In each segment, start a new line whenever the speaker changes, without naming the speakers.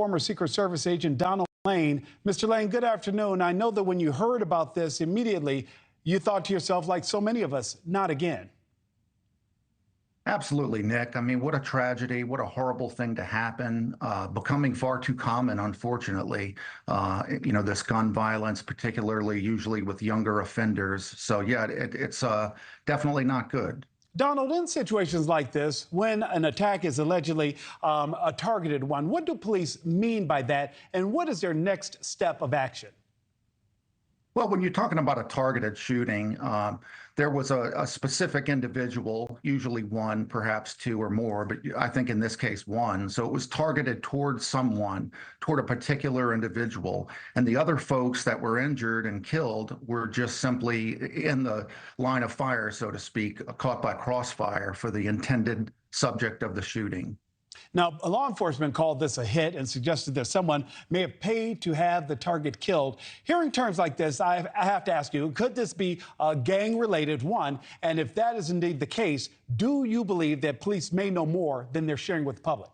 former Secret Service agent Donald Lane. Mr. Lane, good afternoon. I know that when you heard about this immediately, you thought to yourself, like so many of us, not again.
Absolutely, Nick. I mean, what a tragedy, what a horrible thing to happen, becoming far too common, unfortunately, this gun violence, particularly usually with younger offenders. So, yeah, it's definitely not good.
Donald, in situations like this, when an attack is allegedly a targeted one, what do police mean by that? And what is their next step of action?
Well, when you're talking about a targeted shooting, there was a specific individual, usually one, perhaps two or more, but I think in this case one. So it was targeted towards someone, toward a particular individual. And the other folks that were injured and killed were just simply in the line of fire, so to speak, caught by crossfire for the intended subject of the shooting.
Now, law enforcement called this a hit and suggested that someone may have paid to have the target killed. Hearing terms like this, I have to ask you, could this be a gang-related one? And if that is indeed the case, do you believe that police may know more than they're sharing with the public?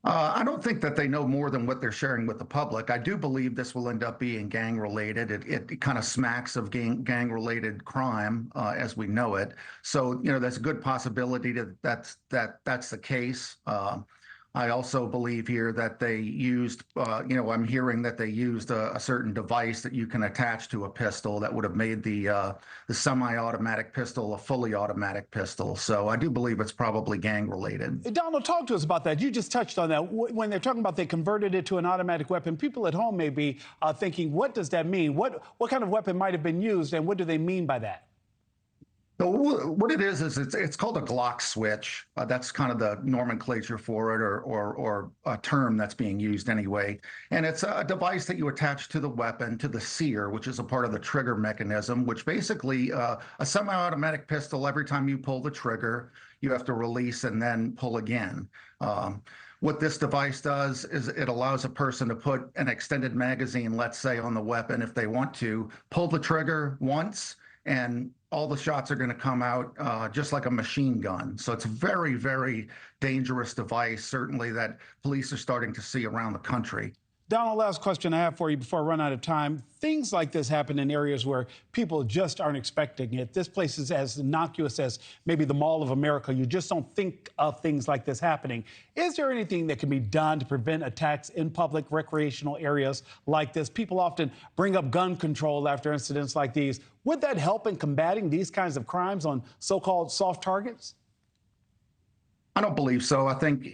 I don't think that they know more than what they're sharing with the public. I do believe this will end up being gang-related. It kind of smacks of gang-related crime as we know it. So, there's a good possibility that that's the case. I also believe here that they used, I'm hearing that they used a certain device that you can attach to a pistol that would have made the semi-automatic pistol a fully automatic pistol. So I do believe it's probably gang-related.
Donald, talk to us about that. You just touched on that. When they're talking about they converted it to an automatic weapon, people at home may be thinking, what does that mean? What kind of weapon might have been used, and what do they mean by that?
So what it is it's called a Glock switch. That's kind of the nomenclature for it, or a term that's being used anyway. And it's a device that you attach to the weapon, to the sear, which is a part of the trigger mechanism, which basically a semi-automatic pistol, every time you pull the trigger, you have to release and then pull again. What this device does is it allows a person to put an extended magazine, let's say, on the weapon if they want to, pull the trigger once, and all the shots are going to come out just like a machine gun. So it's a very, very dangerous device, certainly, that police are starting to see around the country.
Donald, last question I have for you before I run out of time. Things like this happen in areas where people just aren't expecting it. This place is as innocuous as maybe the Mall of America. You just don't think of things like this happening. Is there anything that can be done to prevent attacks in public recreational areas like this? People often bring up gun control after incidents like these. Would that help in combating these kinds of crimes on so-called soft targets?
I don't believe so. I think,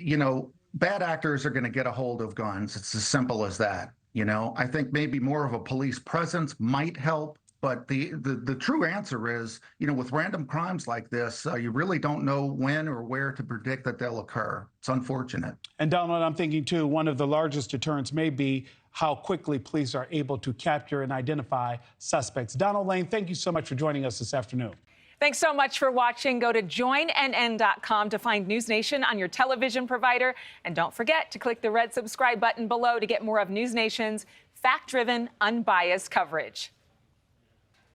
bad actors are going to get a hold of guns. It's as simple as that. I think maybe more of a police presence might help. But the true answer is, with random crimes like this, you really don't know when or where to predict that they'll occur. It's unfortunate.
And Donald, I'm thinking, too, one of the largest deterrents may be how quickly police are able to capture and identify suspects. Donald Lane, thank you so much for joining us this afternoon.
Thanks so much for watching. Go to joinnn.com to find NewsNation on your television provider. And don't forget to click the red subscribe button below to get more of NewsNation's fact-driven, unbiased coverage.